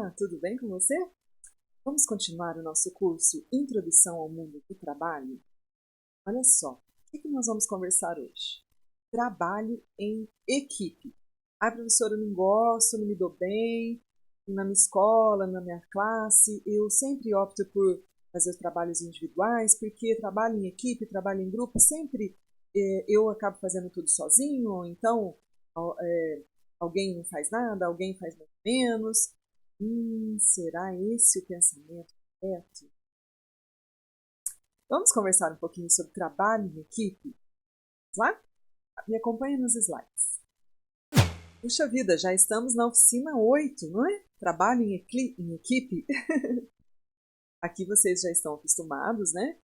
Olá, tudo bem com você? Vamos continuar o nosso curso Introdução ao Mundo do Trabalho? Olha só, o que nós vamos conversar hoje? Trabalho em equipe. Ah, professora, eu não gosto, não me dou bem, na minha escola, na minha classe, eu sempre opto por fazer os trabalhos individuais, porque trabalho em equipe, trabalho em grupo, sempre eu acabo fazendo tudo sozinho, ou então alguém não faz nada, alguém faz muito menos. Será esse o pensamento correto? Vamos conversar um pouquinho sobre trabalho em equipe? Vamos lá? Me acompanhe nos slides. Puxa vida, já estamos na oficina 8, não é? Trabalho em equipe. Aqui vocês já estão acostumados, né?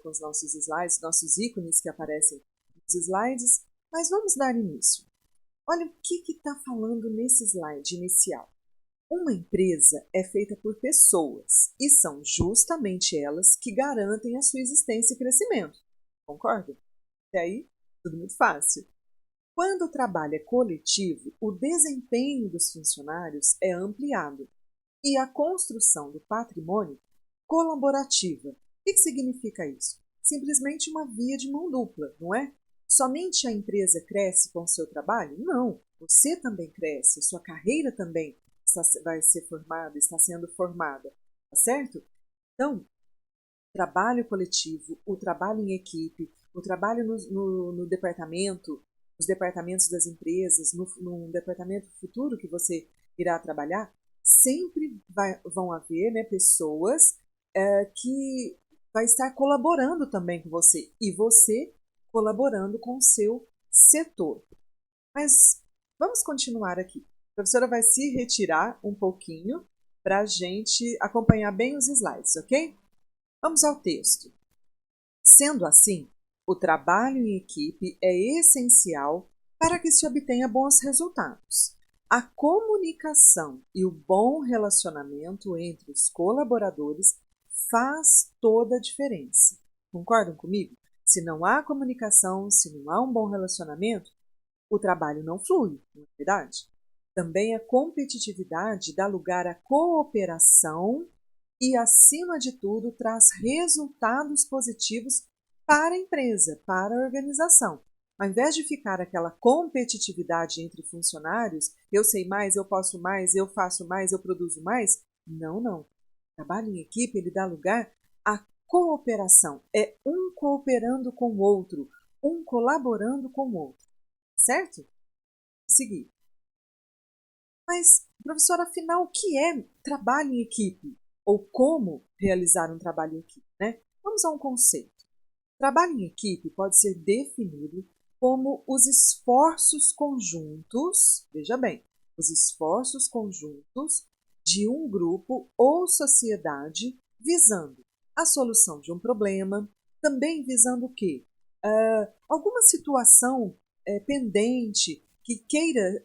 Com os nossos slides, nossos ícones que aparecem nos slides. Mas vamos dar início. Olha o que está falando nesse slide inicial. Uma empresa é feita por pessoas e são justamente elas que garantem a sua existência e crescimento. Concorda? Até aí, tudo muito fácil. Quando o trabalho é coletivo, o desempenho dos funcionários é ampliado e a construção do patrimônio colaborativa. O que significa isso? Simplesmente uma via de mão dupla, não é? Somente a empresa cresce com o seu trabalho? Não, você também cresce, a sua carreira também vai ser formada, está sendo formada, tá certo? Então, trabalho coletivo, o trabalho em equipe, o trabalho no departamento, nos departamentos das empresas, no departamento futuro que você irá trabalhar, sempre vão haver, né, pessoas que vai estar colaborando também com você e você colaborando com o seu setor. Mas vamos continuar aqui. A professora vai se retirar um pouquinho para a gente acompanhar bem os slides, ok? Vamos ao texto. Sendo assim, o trabalho em equipe é essencial para que se obtenha bons resultados. A comunicação e o bom relacionamento entre os colaboradores faz toda a diferença. Concordam comigo? Se não há comunicação, se não há um bom relacionamento, o trabalho não flui, não é verdade? Também a competitividade dá lugar à cooperação e, acima de tudo, traz resultados positivos para a empresa, para a organização. Ao invés de ficar aquela competitividade entre funcionários, eu sei mais, eu posso mais, eu faço mais, eu produzo mais, não, não. O trabalho em equipe, ele dá lugar à cooperação. É um cooperando com o outro, um colaborando com o outro. Certo? Seguir. Mas, professora, afinal, o que é trabalho em equipe? Ou como realizar um trabalho em equipe, né? Vamos a um conceito. Trabalho em equipe pode ser definido como os esforços conjuntos, veja bem, os esforços conjuntos de um grupo ou sociedade visando a solução de um problema, também visando o quê? Alguma situação pendente que queira,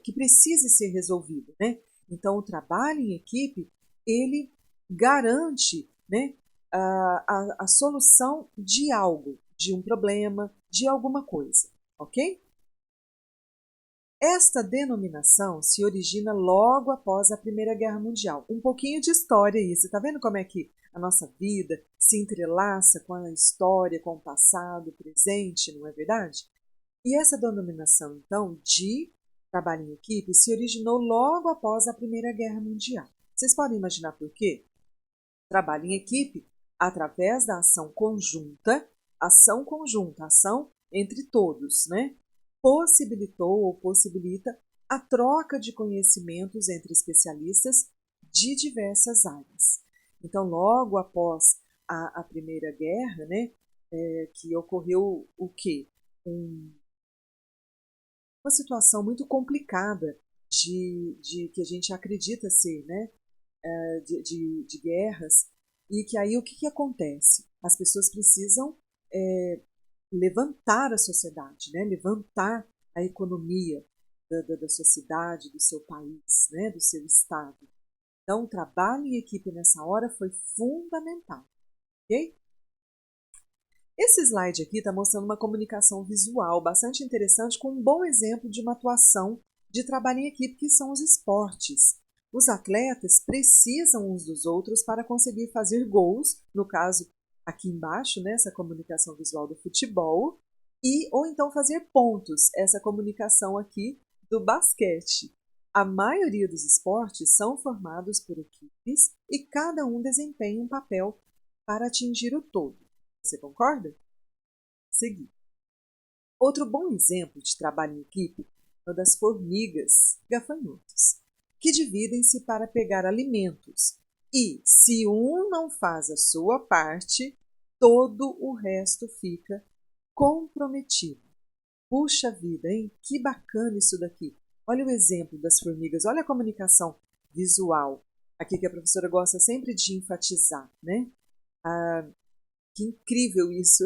que precise ser resolvida, né? Então, o trabalho em equipe, ele garante, né, a solução de algo, de um problema, de alguma coisa, ok? Esta denominação se origina logo após a Primeira Guerra Mundial. Um pouquinho de história aí, você está vendo como é que a nossa vida se entrelaça com a história, com o passado, o presente, não é verdade? E essa denominação, então, de trabalho em equipe se originou logo após a Primeira Guerra Mundial. Vocês podem imaginar por quê? Trabalho em equipe, através da ação conjunta, ação entre todos, né? Possibilitou ou possibilita a troca de conhecimentos entre especialistas de diversas áreas. Então, logo após a Primeira Guerra, né, que ocorreu o quê? Uma situação muito complicada de que a gente acredita ser, né, de guerras, e que aí o que acontece? As pessoas precisam levantar a sociedade, né, levantar a economia da sociedade, do seu país, né, do seu estado. Então, o trabalho em equipe nessa hora foi fundamental, ok? Esse slide aqui está mostrando uma comunicação visual bastante interessante, com um bom exemplo de uma atuação de trabalho em equipe, que são os esportes. Os atletas precisam uns dos outros para conseguir fazer gols, no caso aqui embaixo, né, essa comunicação visual do futebol, ou então fazer pontos, essa comunicação aqui do basquete. A maioria dos esportes são formados por equipes e cada um desempenha um papel para atingir o todo. Você concorda? Seguir. Outro bom exemplo de trabalho em equipe é o das formigas gafanhotos, que dividem-se para pegar alimentos. E, se um não faz a sua parte, todo o resto fica comprometido. Puxa vida, hein? Que bacana isso daqui. Olha o exemplo das formigas, olha a comunicação visual. Aqui que a professora gosta sempre de enfatizar, né? Que incrível isso,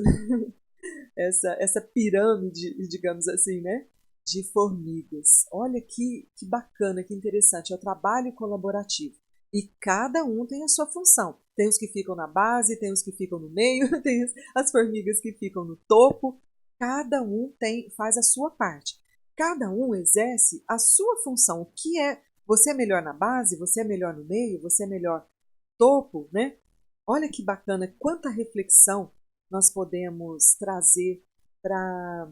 essa pirâmide, digamos assim, né? De formigas. Olha que bacana, que interessante. É o trabalho colaborativo. E cada um tem a sua função. Tem os que ficam na base, tem os que ficam no meio, tem as formigas que ficam no topo. Cada um faz a sua parte. Cada um exerce a sua função. O que é? Você é melhor na base, você é melhor no meio, você é melhor no topo, né? Olha que bacana, quanta reflexão nós podemos trazer para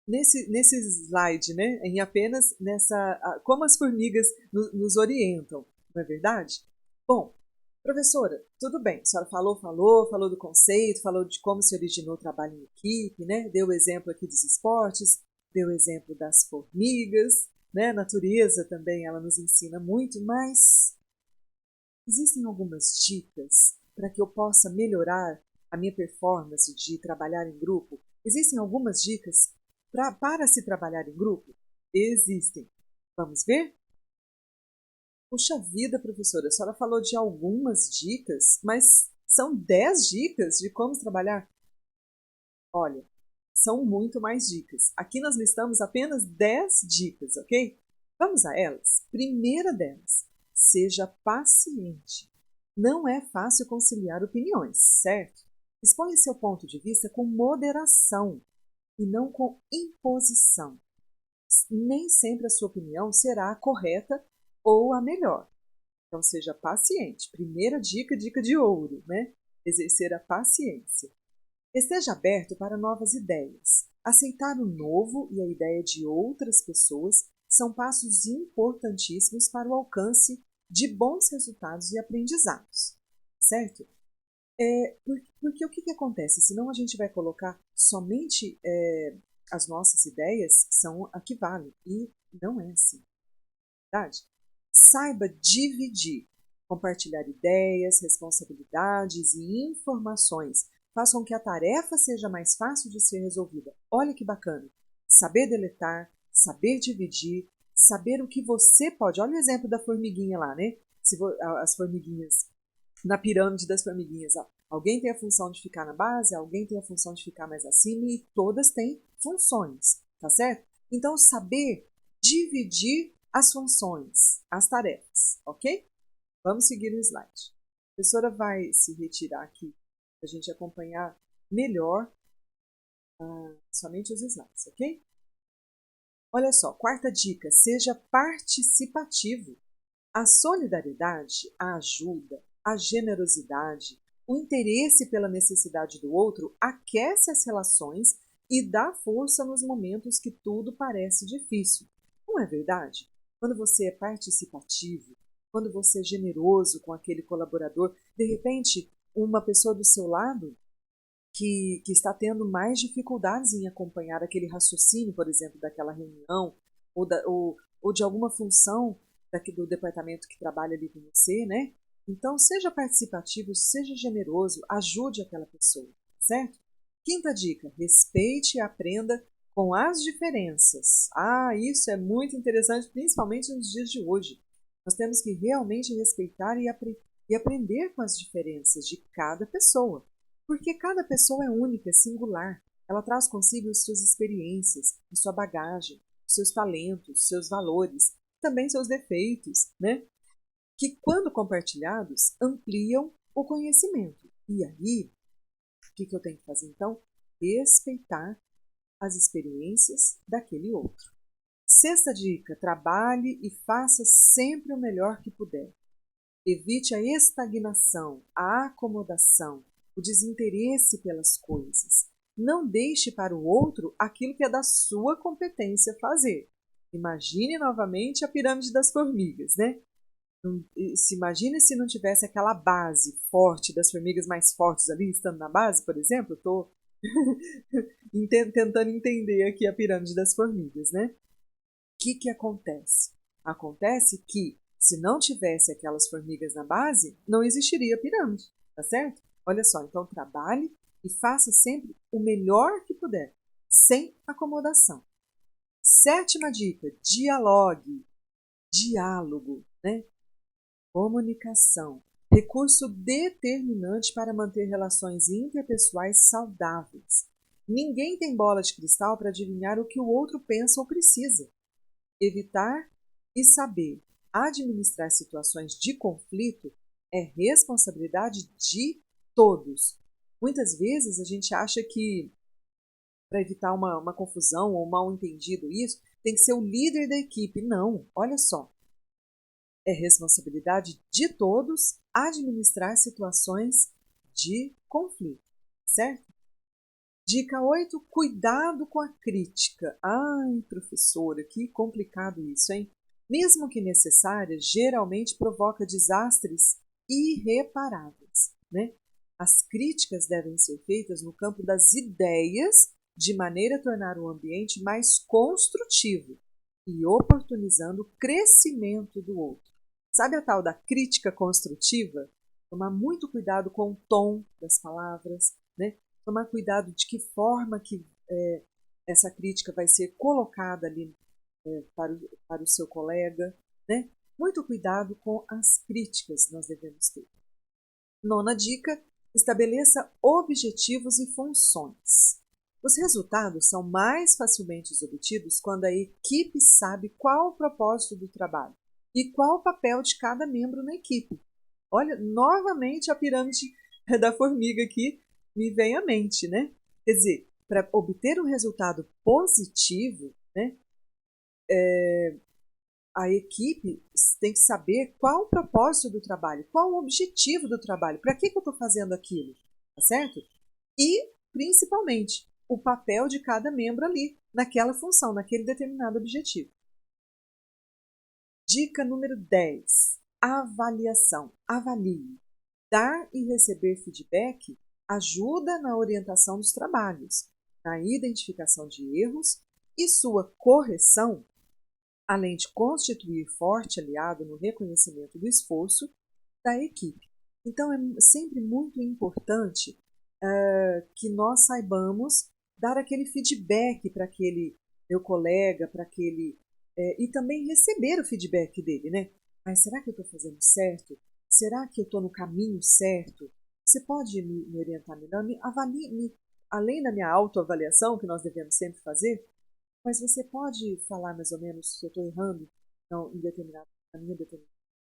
nesse slide, né? Em apenas como as formigas nos orientam, não é verdade? Bom, professora, tudo bem, a senhora falou do conceito, falou de como se originou o trabalho em equipe, né? Deu o exemplo aqui dos esportes, deu o exemplo das formigas, né? A natureza também, ela nos ensina muito, mas existem algumas dicas para que eu possa melhorar a minha performance de trabalhar em grupo? Existem algumas dicas para se trabalhar em grupo? Existem. Vamos ver? Puxa vida, professora, a senhora falou de algumas dicas, mas são 10 dicas de como trabalhar? Olha, são muito mais dicas. Aqui nós listamos apenas 10 dicas, ok? Vamos a elas. Primeira delas, seja paciente. Não é fácil conciliar opiniões, certo? Exponha seu ponto de vista com moderação e não com imposição. Nem sempre a sua opinião será a correta ou a melhor. Então, seja paciente. Primeira dica, dica de ouro, né? Exercer a paciência. Esteja aberto para novas ideias. Aceitar o novo e a ideia de outras pessoas são passos importantíssimos para o alcance de bons resultados e aprendizados, certo? Porque o que acontece? Senão a gente vai colocar somente as nossas ideias são a que valem, e não é assim, verdade? Saiba dividir, compartilhar ideias, responsabilidades e informações. Façam que a tarefa seja mais fácil de ser resolvida. Olha que bacana. Saber deletar, saber dividir, saber o que você pode. Olha o exemplo da formiguinha lá, né? As formiguinhas, na pirâmide das formiguinhas. Alguém tem a função de ficar na base, alguém tem a função de ficar mais acima e todas têm funções, tá certo? Então, saber dividir as funções, as tarefas, ok? Vamos seguir o slide. A professora vai se retirar aqui para a gente acompanhar melhor somente os slides, ok? Olha só, quarta dica, seja participativo. A solidariedade, a ajuda, a generosidade, o interesse pela necessidade do outro aquece as relações e dá força nos momentos que tudo parece difícil. Não é verdade? Quando você é participativo, quando você é generoso com aquele colaborador, de repente, uma pessoa do seu lado que está tendo mais dificuldades em acompanhar aquele raciocínio, por exemplo, daquela reunião, ou de alguma função do departamento que trabalha ali com você, né? Então, seja participativo, seja generoso, ajude aquela pessoa, certo? Quinta dica, respeite e aprenda com as diferenças. Isso é muito interessante, principalmente nos dias de hoje. Nós temos que realmente respeitar e aprender com as diferenças de cada pessoa. Porque cada pessoa é única, é singular. Ela traz consigo as suas experiências, a sua bagagem, os seus talentos, seus valores, também seus defeitos, né? Que, quando compartilhados, ampliam o conhecimento. E aí, o que eu tenho que fazer então? Respeitar as experiências daquele outro, Sexta dica: trabalhe e faça sempre o melhor que puder. Evite a estagnação, a acomodação, o desinteresse pelas coisas. Não deixe para o outro aquilo que é da sua competência fazer. Imagine novamente a pirâmide das formigas, né? Imagine se não tivesse aquela base forte das formigas mais fortes ali, estando na base, por exemplo. Estou tentando entender aqui a pirâmide das formigas, né? O que acontece? Acontece que, se não tivesse aquelas formigas na base, não existiria pirâmide, tá certo? Olha só, então trabalhe e faça sempre o melhor que puder, sem acomodação. Sétima dica: dialogue, diálogo, né? Comunicação, recurso determinante para manter relações interpessoais saudáveis. Ninguém tem bola de cristal para adivinhar o que o outro pensa ou precisa. Evitar e saber administrar situações de conflito é responsabilidade de todos. Muitas vezes a gente acha que, para evitar uma confusão ou um mal-entendido, isso tem que ser o líder da equipe. Não, olha só. É responsabilidade de todos administrar situações de conflito, certo? Dica 8: cuidado com a crítica. Ai, professora, que complicado isso, hein? Mesmo que necessária, geralmente provoca desastres irreparáveis, né? As críticas devem ser feitas no campo das ideias, de maneira a tornar o ambiente mais construtivo e oportunizando o crescimento do outro. Sabe a tal da crítica construtiva? Tomar muito cuidado com o tom das palavras, né? Tomar cuidado de que forma que essa crítica vai ser colocada ali para o seu colega, né? Muito cuidado com as críticas nós devemos ter. Nona dica: estabeleça objetivos e funções. Os resultados são mais facilmente obtidos quando a equipe sabe qual o propósito do trabalho e qual o papel de cada membro na equipe. Olha, novamente a pirâmide da formiga aqui me vem à mente, né? Quer dizer, para obter um resultado positivo, né, a equipe tem que saber qual o propósito do trabalho, qual o objetivo do trabalho, para que eu estou fazendo aquilo, tá certo? E, principalmente, o papel de cada membro ali, naquela função, naquele determinado objetivo. Dica número 10: avaliação. Avalie. Dar e receber feedback ajuda na orientação dos trabalhos, na identificação de erros e sua correção, além de constituir forte aliado no reconhecimento do esforço da equipe. Então, é sempre muito importante que nós saibamos dar aquele feedback para aquele meu colega, para aquele. E também receber o feedback dele, né? Mas será que eu estou fazendo certo? Será que eu estou no caminho certo? Você pode me orientar melhor? Me avalie, além da minha autoavaliação, que nós devemos sempre fazer, mas você pode falar mais ou menos se eu estou errando na minha determinada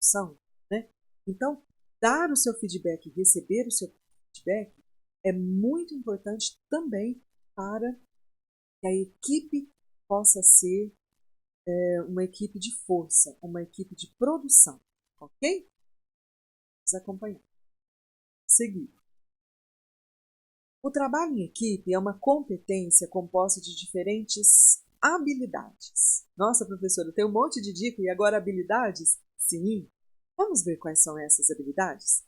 função, né? Então, dar o seu feedback e receber o seu feedback é muito importante também para que a equipe possa ser uma equipe de força, uma equipe de produção, ok? Vamos acompanhar. Seguir. O trabalho em equipe é uma competência composta de diferentes habilidades. Nossa, professora, tem um monte de dica e agora habilidades? Sim. Vamos ver quais são essas habilidades?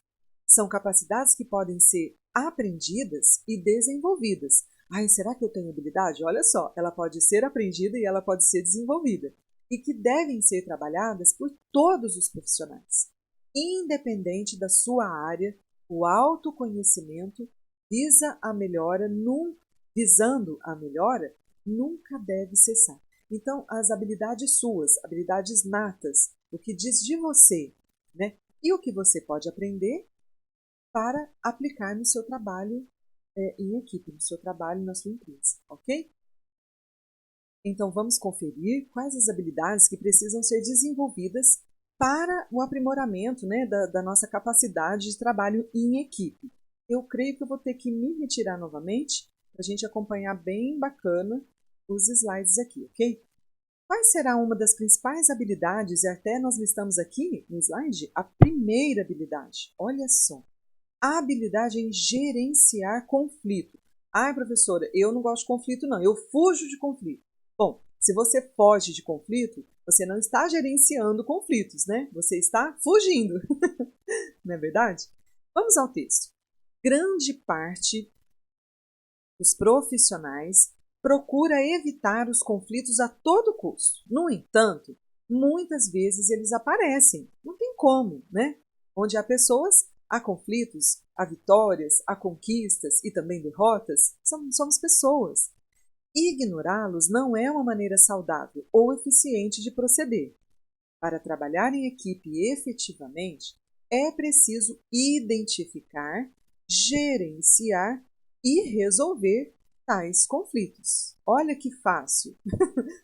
São capacidades que podem ser aprendidas e desenvolvidas. Ai, será que eu tenho habilidade? Olha só, ela pode ser aprendida e ela pode ser desenvolvida. E que devem ser trabalhadas por todos os profissionais. Independente da sua área, o autoconhecimento visando a melhora, nunca deve cessar. Então, as habilidades suas, habilidades natas, o que diz de você, né? E o que você pode aprender para aplicar no seu trabalho em equipe, no seu trabalho, na sua empresa, ok? Então, vamos conferir quais as habilidades que precisam ser desenvolvidas para o aprimoramento, né, da nossa capacidade de trabalho em equipe. Eu creio que eu vou ter que me retirar novamente para a gente acompanhar bem bacana os slides aqui, ok? Qual será uma das principais habilidades, e até nós listamos aqui no slide, a primeira habilidade. Olha só, a habilidade em gerenciar conflito. Ai, professora, eu não gosto de conflito não, eu fujo de conflito. Bom, se você foge de conflito, você não está gerenciando conflitos, né? Você está fugindo, não é verdade? Vamos ao texto. Grande parte dos profissionais procura evitar os conflitos a todo custo. No entanto, muitas vezes eles aparecem, não tem como, né? Onde há pessoas, há conflitos, há vitórias, há conquistas e também derrotas, somos pessoas. Ignorá-los não é uma maneira saudável ou eficiente de proceder. Para trabalhar em equipe efetivamente, é preciso identificar, gerenciar e resolver tais conflitos. Olha que fácil,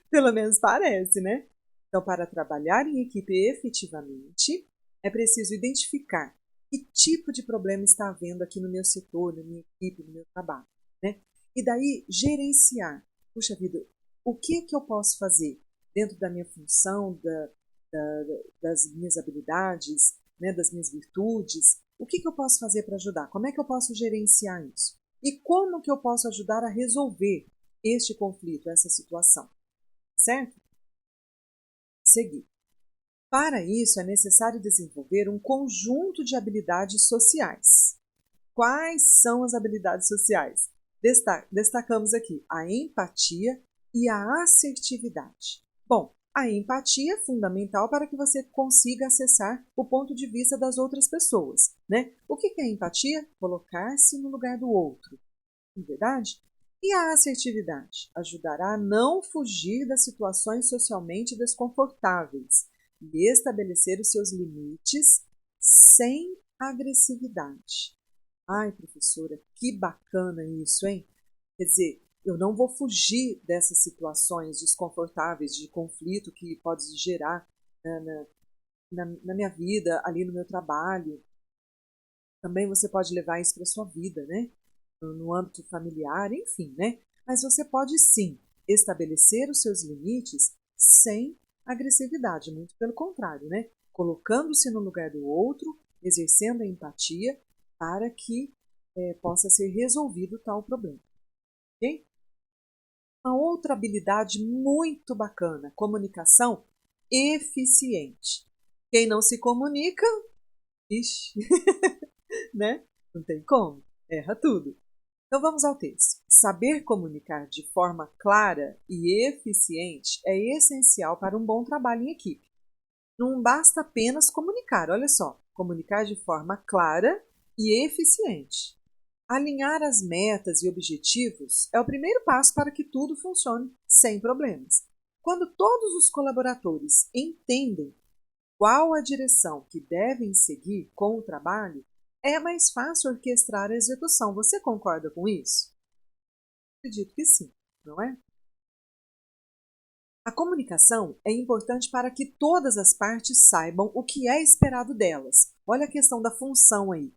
pelo menos parece, né? Então, para trabalhar em equipe efetivamente, é preciso identificar que tipo de problema está havendo aqui no meu setor, na minha equipe, no meu trabalho, né? E daí, gerenciar. Puxa vida, o que eu posso fazer dentro da minha função, das minhas habilidades, né, das minhas virtudes? O que eu posso fazer para ajudar? Como é que eu posso gerenciar isso? E como que eu posso ajudar a resolver este conflito, essa situação? Certo? Seguir. Para isso, é necessário desenvolver um conjunto de habilidades sociais. Quais são as habilidades sociais? Destacamos aqui a empatia e a assertividade. Bom, a empatia é fundamental para que você consiga acessar o ponto de vista das outras pessoas, né? O que é empatia? Colocar-se no lugar do outro, não é verdade? E a assertividade ajudará a não fugir das situações socialmente desconfortáveis e estabelecer os seus limites sem agressividade. Ai, professora, que bacana isso, hein? Quer dizer, eu não vou fugir dessas situações desconfortáveis de conflito que pode gerar, né, na minha vida, ali no meu trabalho. Também você pode levar isso para a sua vida, né? No âmbito familiar, enfim, né? Mas você pode sim estabelecer os seus limites sem agressividade, muito pelo contrário, né? Colocando-se no lugar do outro, exercendo a empatia para que possa ser resolvido tal problema, ok? Uma outra habilidade muito bacana, comunicação eficiente. Quem não se comunica, ixi, né? Não tem como, erra tudo. Então vamos ao texto. Saber comunicar de forma clara e eficiente é essencial para um bom trabalho em equipe. Não basta apenas comunicar, olha só, comunicar de forma clara e eficiente. Alinhar as metas e objetivos é o primeiro passo para que tudo funcione sem problemas. Quando todos os colaboradores entendem qual a direção que devem seguir com o trabalho, é mais fácil orquestrar a execução. Você concorda com isso? Acredito que sim, não é? A comunicação é importante para que todas as partes saibam o que é esperado delas. Olha a questão da função aí.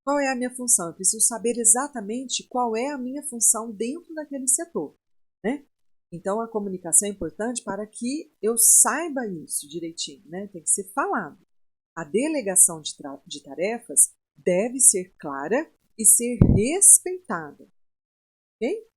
Qual é a minha função? Eu preciso saber exatamente qual é a minha função dentro daquele setor, né? Então, a comunicação é importante para que eu saiba isso direitinho, né? Tem que ser falado. A delegação de tarefas deve ser clara e ser respeitada, ok?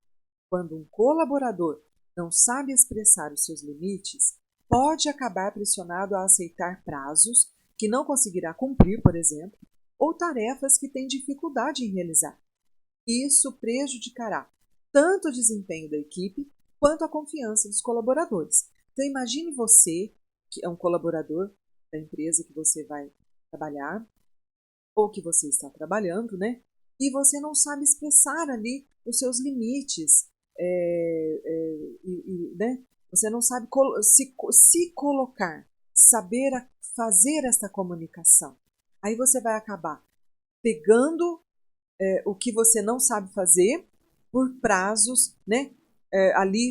Quando um colaborador não sabe expressar os seus limites, pode acabar pressionado a aceitar prazos que não conseguirá cumprir, por exemplo, ou tarefas que tem dificuldade em realizar. Isso prejudicará tanto o desempenho da equipe quanto a confiança dos colaboradores. Então imagine você, que é um colaborador da empresa que você vai trabalhar, ou que você está trabalhando, né? E você não sabe expressar ali os seus limites, né? Você não sabe se colocar, saber fazer essa comunicação. Aí você vai acabar pegando o que você não sabe fazer por prazos, né?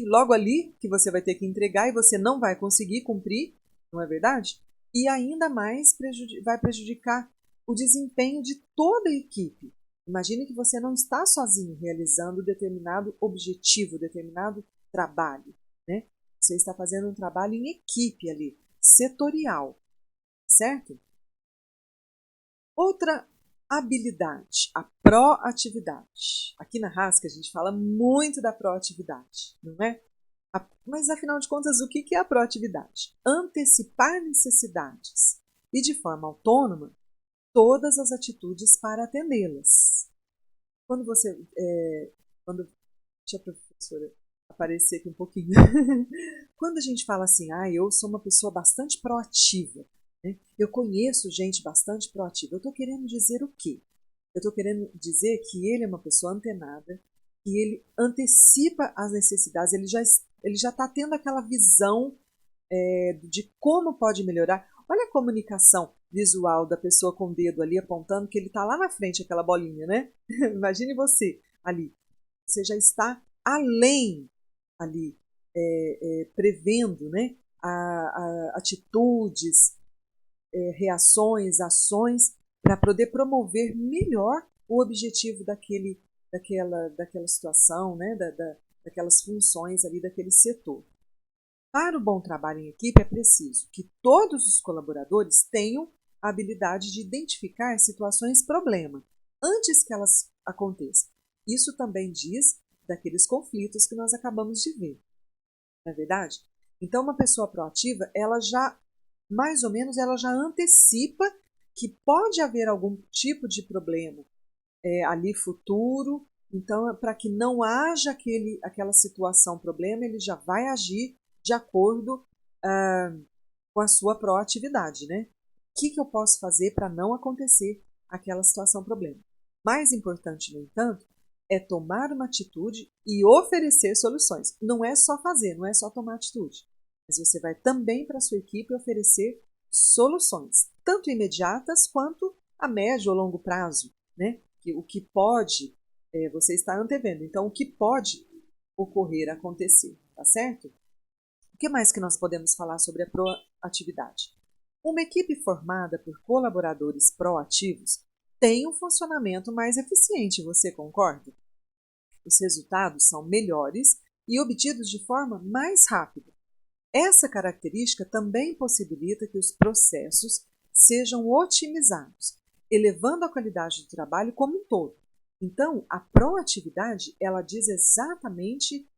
Logo ali, que você vai ter que entregar e você não vai conseguir cumprir, não é verdade? E ainda mais vai prejudicar o desempenho de toda a equipe. Imagine que você não está sozinho realizando determinado objetivo, determinado trabalho, né? Você está fazendo um trabalho em equipe ali, setorial, certo? Outra habilidade, a proatividade. Aqui na Rasca a gente fala muito da proatividade, não é? Mas afinal de contas, o que é a proatividade? Antecipar necessidades e de forma autônoma todas as atitudes para atendê-las. Quando você, quando deixa a professora aparecer aqui um pouquinho, quando a gente fala assim, eu sou uma pessoa bastante proativa, né? Eu conheço gente bastante proativa, eu estou querendo dizer o quê? Eu estou querendo dizer que ele é uma pessoa antenada, que ele antecipa as necessidades, ele já está tendo aquela visão de como pode melhorar. Olha a comunicação visual da pessoa com o dedo ali apontando que ele está lá na frente, aquela bolinha, né? Imagine você ali. Você já está além ali, prevendo, né? Atitudes, reações, ações, para poder promover melhor o objetivo daquela situação, né? Daquelas funções ali daquele setor. Para o bom trabalho em equipe, é preciso que todos os colaboradores tenham a habilidade de identificar situações problema antes que elas aconteçam. Isso também diz daqueles conflitos que nós acabamos de ver, não é verdade? Então, uma pessoa proativa, ela já, mais ou menos, ela já antecipa que pode haver algum tipo de problema ali futuro. Então, para que não haja aquela situação, problema, ele já vai agir de acordo com a sua proatividade, né? O que eu posso fazer para não acontecer aquela situação, problema? Mais importante, no entanto, é tomar uma atitude e oferecer soluções. Não é só fazer, não é só tomar atitude, mas você vai também para a sua equipe oferecer soluções, tanto imediatas quanto a médio ou longo prazo, né? O que pode, você está antevendo. Então, o que pode ocorrer, acontecer, tá certo? O que mais que nós podemos falar sobre a proatividade? Uma equipe formada por colaboradores proativos tem um funcionamento mais eficiente, você concorda? Os resultados são melhores e obtidos de forma mais rápida. Essa característica também possibilita que os processos sejam otimizados, elevando a qualidade do trabalho como um todo. Então, a proatividade, ela diz exatamente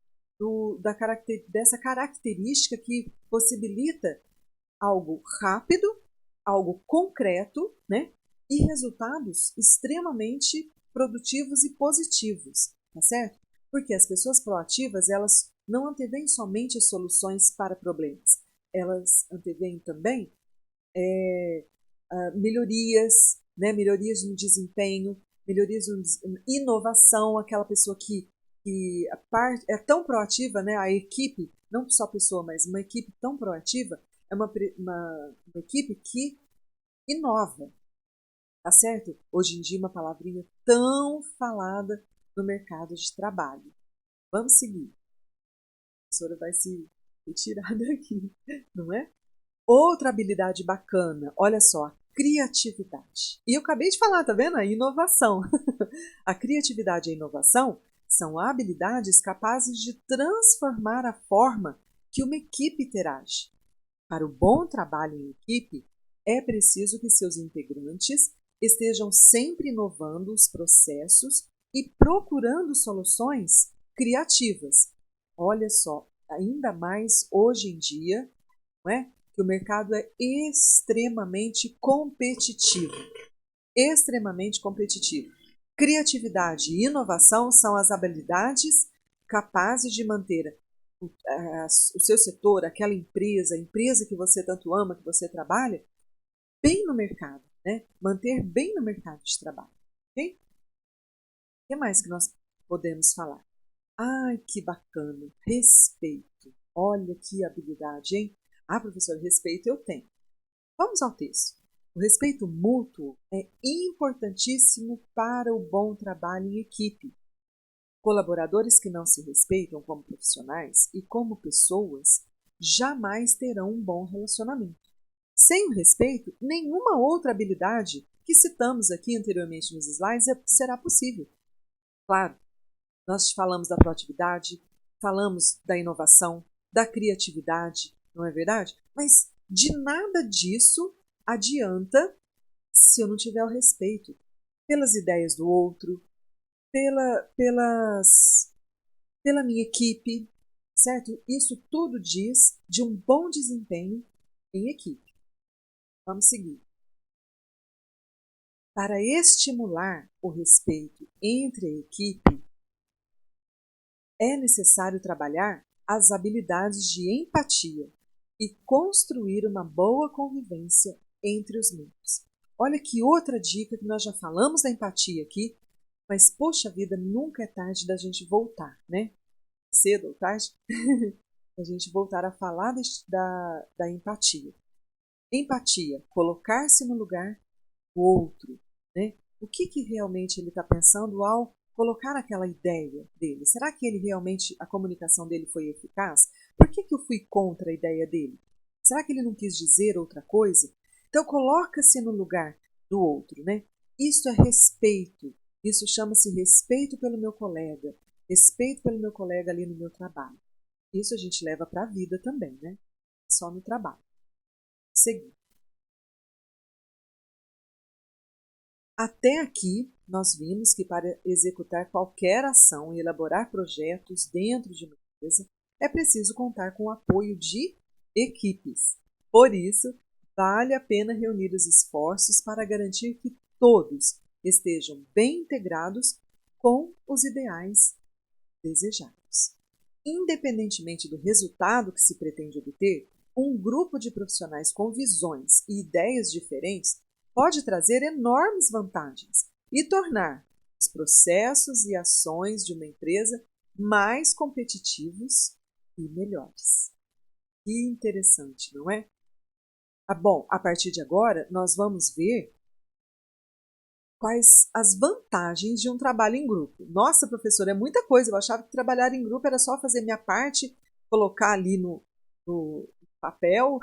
dessa característica que possibilita algo rápido, algo concreto, né? E resultados extremamente produtivos e positivos, tá certo? Porque as pessoas proativas, elas não antevêm somente soluções para problemas, elas antevêm também melhorias, né? Melhorias no desempenho, melhorias na inovação, aquela pessoa que é tão proativa, né? A equipe, não só a pessoa, mas uma equipe tão proativa, é uma equipe que inova, tá certo? Hoje em dia, uma palavrinha tão falada no mercado de trabalho. Vamos seguir. A professora vai se retirar daqui, não é? Outra habilidade bacana, olha só, a criatividade. E eu acabei de falar, tá vendo? A inovação. A criatividade e a inovação são habilidades capazes de transformar a forma que uma equipe interage. Para o bom trabalho em equipe, é preciso que seus integrantes estejam sempre inovando os processos e procurando soluções criativas. Olha só, ainda mais hoje em dia, não é? Que o mercado é extremamente competitivo. Extremamente competitivo. Criatividade e inovação são as habilidades capazes de manter o seu setor, aquela empresa, a empresa que você tanto ama, que você trabalha, bem no mercado, né? Manter bem no mercado de trabalho. Ok? O que mais que nós podemos falar? Ai, que bacana! Respeito. Olha que habilidade, hein? Professor, respeito eu tenho. Vamos ao texto. O respeito mútuo é importantíssimo para o bom trabalho em equipe. Colaboradores que não se respeitam como profissionais e como pessoas jamais terão um bom relacionamento. Sem o respeito, nenhuma outra habilidade que citamos aqui anteriormente nos slides será possível. Claro, nós falamos da proatividade, falamos da inovação, da criatividade, não é verdade? Mas de nada disso adianta se eu não tiver o respeito pelas ideias do outro, pela minha equipe, certo? Isso tudo diz de um bom desempenho em equipe. Vamos seguir. Para estimular o respeito entre a equipe, é necessário trabalhar as habilidades de empatia e construir uma boa convivência entre os membros. Olha que outra dica que nós já falamos da empatia aqui, mas poxa vida, nunca é tarde da gente voltar, né? Cedo ou tarde, a gente voltar a falar da empatia. Empatia, colocar-se no lugar do outro, né? O que realmente ele está pensando ao colocar aquela ideia dele? Será que ele realmente, a comunicação dele foi eficaz? Por que eu fui contra a ideia dele? Será que ele não quis dizer outra coisa? Então, coloca-se no lugar do outro, né? Isso é respeito. Isso chama-se respeito pelo meu colega, respeito pelo meu colega ali no meu trabalho. Isso a gente leva para a vida também, né? Só no trabalho. Seguir. Até aqui, nós vimos que para executar qualquer ação e elaborar projetos dentro de uma empresa, é preciso contar com o apoio de equipes. Por isso, vale a pena reunir os esforços para garantir que todos estejam bem integrados com os ideais desejados. Independentemente do resultado que se pretende obter, um grupo de profissionais com visões e ideias diferentes pode trazer enormes vantagens e tornar os processos e ações de uma empresa mais competitivos e melhores. Que interessante, não é? Bom, a partir de agora, nós vamos ver quais as vantagens de um trabalho em grupo. Nossa, professora, é muita coisa. Eu achava que trabalhar em grupo era só fazer minha parte, colocar ali no papel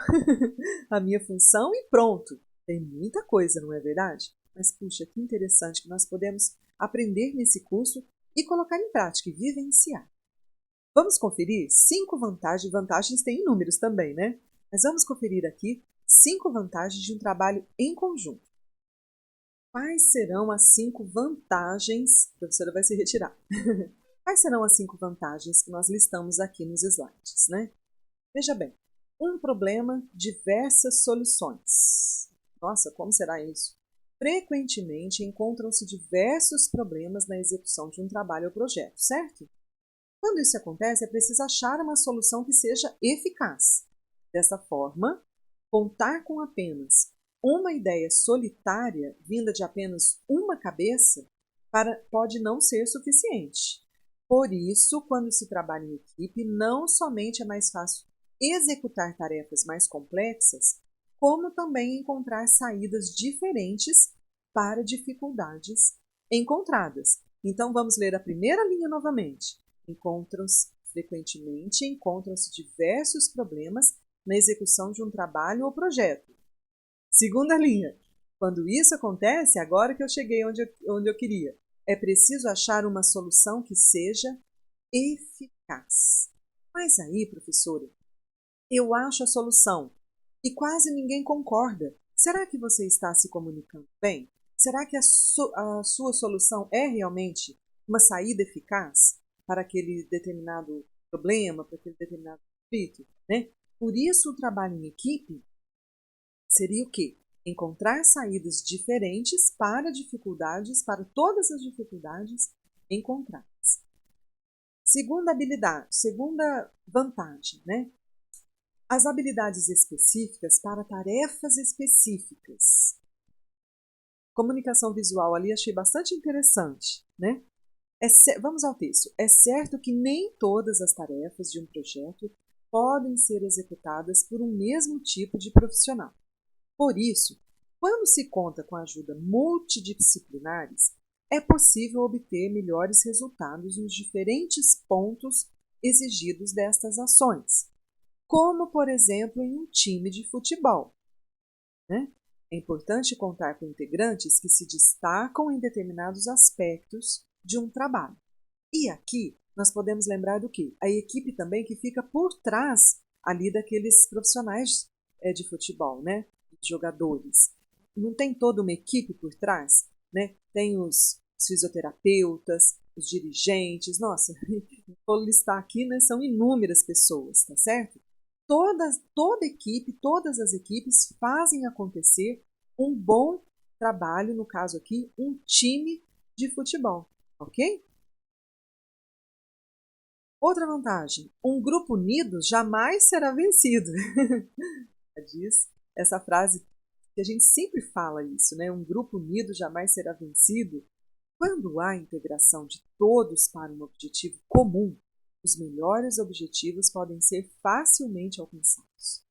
a minha função e pronto. Tem muita coisa, não é verdade? Mas, puxa, que interessante que nós podemos aprender nesse curso e colocar em prática e vivenciar. Vamos conferir 5 vantagens. Vantagens tem inúmeros também, né? Mas vamos conferir aqui 5 vantagens de um trabalho em conjunto. Quais serão as 5 vantagens? A professora vai se retirar. Quais serão as 5 vantagens que nós listamos aqui nos slides, né? Veja bem, um problema, diversas soluções. Nossa, como será isso? Frequentemente encontram-se diversos problemas na execução de um trabalho ou projeto, certo? Quando isso acontece, é preciso achar uma solução que seja eficaz. Dessa forma, contar com apenas uma ideia solitária, vinda de apenas uma cabeça, pode não ser suficiente. Por isso, quando se trabalha em equipe, não somente é mais fácil executar tarefas mais complexas, como também encontrar saídas diferentes para dificuldades encontradas. Então, vamos ler a primeira linha novamente. Frequentemente encontram-se diversos problemas na execução de um trabalho ou projeto. Segunda linha. Quando isso acontece, agora que eu cheguei onde eu queria, é preciso achar uma solução que seja eficaz. Mas aí, professora, eu acho a solução e quase ninguém concorda. Será que você está se comunicando bem? Será que a sua solução é realmente uma saída eficaz para aquele determinado problema, para aquele determinado conflito, né? Por isso, o trabalho em equipe seria o quê? Encontrar saídas diferentes para dificuldades, para todas as dificuldades encontradas. Segunda vantagem, né? As habilidades específicas para tarefas específicas. Comunicação visual ali achei bastante interessante, né? Vamos ao texto. É certo que nem todas as tarefas de um projeto podem ser executadas por um mesmo tipo de profissional. Por isso, quando se conta com ajuda multidisciplinares, é possível obter melhores resultados nos diferentes pontos exigidos destas ações, como, por exemplo, em um time de futebol, né? É importante contar com integrantes que se destacam em determinados aspectos de um trabalho. E aqui nós podemos lembrar do quê? A equipe também que fica por trás ali daqueles profissionais de futebol, né? Jogadores. Não tem toda uma equipe por trás, né? Tem os fisioterapeutas, os dirigentes, nossa, vou listar aqui, né? São inúmeras pessoas, tá certo? Toda equipe, todas as equipes fazem acontecer um bom trabalho, no caso aqui, um time de futebol, ok? Outra vantagem, um grupo unido jamais será vencido. Diz essa frase que a gente sempre fala isso, né? Um grupo unido jamais será vencido. Quando há integração de todos para um objetivo comum, os melhores objetivos podem ser facilmente alcançados.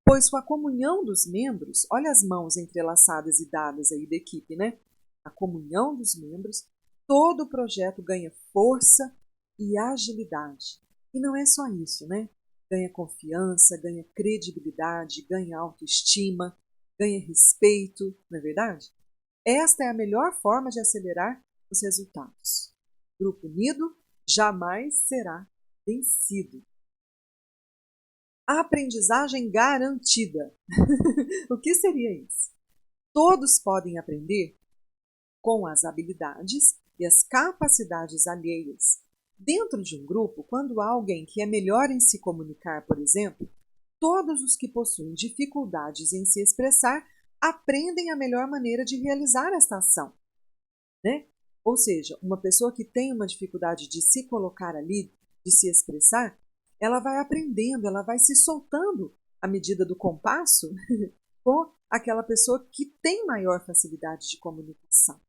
Pois com a comunhão dos membros, olha as mãos entrelaçadas e dadas aí da equipe, né? A comunhão dos membros, todo o projeto ganha força e agilidade. E não é só isso, né? Ganha confiança, ganha credibilidade, ganha autoestima, ganha respeito, não é verdade? Esta é a melhor forma de acelerar os resultados. Grupo unido jamais será vencido. A aprendizagem garantida. O que seria isso? Todos podem aprender com as habilidades e as capacidades alheias. Dentro de um grupo, quando há alguém que é melhor em se comunicar, por exemplo, todos os que possuem dificuldades em se expressar aprendem a melhor maneira de realizar esta ação, né? Ou seja, uma pessoa que tem uma dificuldade de se colocar ali, de se expressar, ela vai aprendendo, ela vai se soltando à medida do compasso com aquela pessoa que tem maior facilidade de comunicação.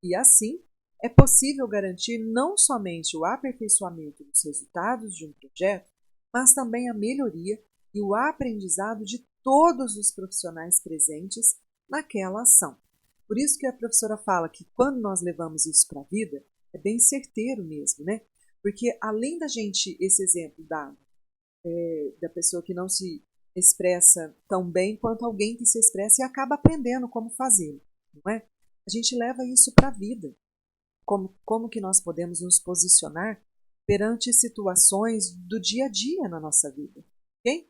E assim, é possível garantir não somente o aperfeiçoamento dos resultados de um projeto, mas também a melhoria e o aprendizado de todos os profissionais presentes naquela ação. Por isso que a professora fala que quando nós levamos isso para a vida, é bem certeiro mesmo, né? Porque além da gente, esse exemplo dado, da pessoa que não se expressa tão bem quanto alguém que se expressa e acaba aprendendo como fazê-lo, não é? A gente leva isso para a vida. Como que nós podemos nos posicionar perante situações do dia a dia na nossa vida, ok?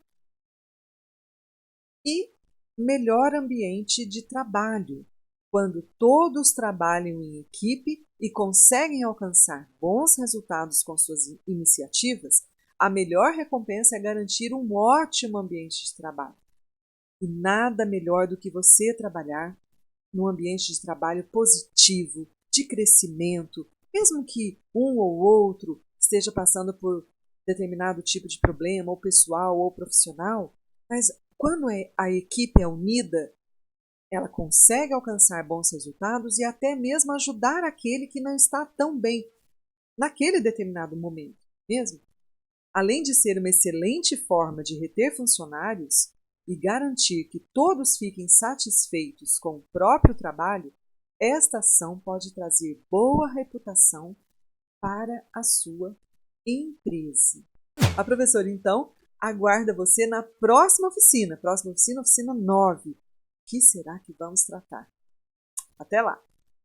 E melhor ambiente de trabalho. Quando todos trabalham em equipe e conseguem alcançar bons resultados com suas iniciativas, a melhor recompensa é garantir um ótimo ambiente de trabalho. E nada melhor do que você trabalhar num ambiente de trabalho positivo, de crescimento, mesmo que um ou outro esteja passando por determinado tipo de problema, ou pessoal ou profissional, mas quando a equipe é unida, ela consegue alcançar bons resultados e até mesmo ajudar aquele que não está tão bem naquele determinado momento, mesmo. Além de ser uma excelente forma de reter funcionários e garantir que todos fiquem satisfeitos com o próprio trabalho, esta ação pode trazer boa reputação para a sua empresa. A professora, então, aguarda você na próxima oficina, oficina 9. O que será que vamos tratar? Até lá!